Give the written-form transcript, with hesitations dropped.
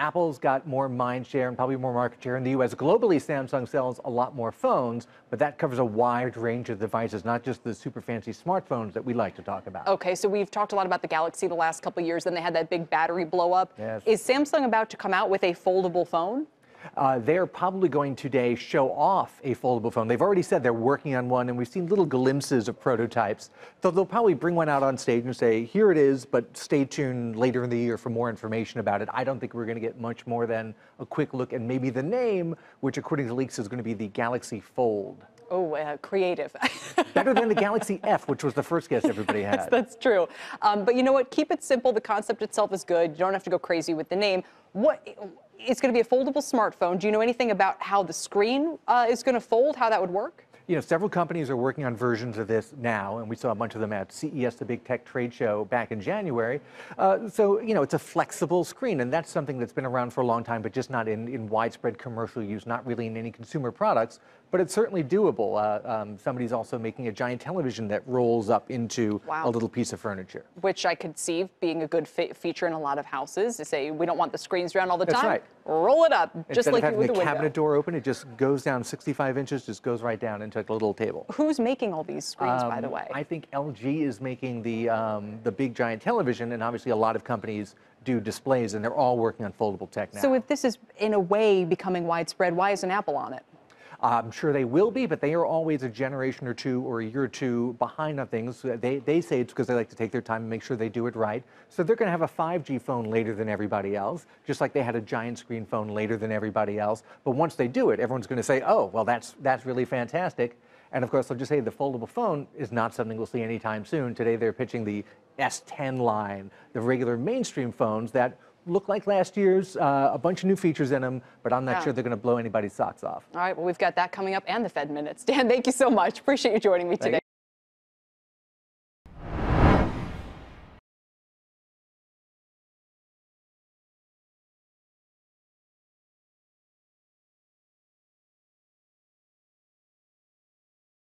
Apple's got more mind share and probably more market share in the U.S. Globally, Samsung sells a lot more phones, but that covers a wide range of devices, not just the super fancy smartphones that we like to talk about. Okay, so we've talked a lot about the Galaxy the last couple of years, then they had that big battery blow up. Yes. Is Samsung about to come out with a foldable phone? They're probably going today show off a foldable phone. They've already said they're working on one, and we've seen little glimpses of prototypes. So they'll probably bring one out on stage and say, here it is, but stay tuned later in the year for more information about it. I don't think we're going to get much more than a quick look and maybe the name, which according to leaks is going to be the Galaxy Fold. Oh, creative. Better than the Galaxy F, which was the first guess everybody had. Yes, that's true. But you know what? Keep it simple. The concept itself is good. You don't have to go crazy with the name. It's going to be a foldable smartphone. Do you know anything about how the screen is going to fold, how that would work? You know, several companies are working on versions of this now, and we saw a bunch of them at CES, the big tech trade show back in January. So, you know, it's a flexible screen, and that's something that's been around for a long time, but just not in widespread commercial use, not really in any consumer products, but it's certainly doable. Somebody's also making a giant television that rolls up into a little piece of furniture. Which I could see being a good feature in a lot of houses, to say we don't want the screens around all the time. That's right. Roll it up, just Instead like of you would having the the cabinet window. door open, it just goes down 65 inches, just goes right down into a little table. Who's making all these screens, by the way? I think LG is making the big giant television, and obviously a lot of companies do displays, and they're all working on foldable tech now. So if this is, in a way, becoming widespread, why isn't Apple on it? I'm sure they will be, but they are always a generation or two or a year or two behind on things. They say it's because they like to take their time and make sure they do it right. So they're going to have a 5G phone later than everybody else, just like they had a giant screen phone later than everybody else. But once they do it, everyone's going to say, oh, well, that's really fantastic. And of course, they'll just say the foldable phone is not something we'll see anytime soon. Today, they're pitching the S10 line, the regular mainstream phones that look like last year's, a bunch of new features in them, but I'm not sure they're going to blow anybody's socks off. All right, well, we've got that coming up and the Fed minutes. Dan, thank you so much. Appreciate you joining me today.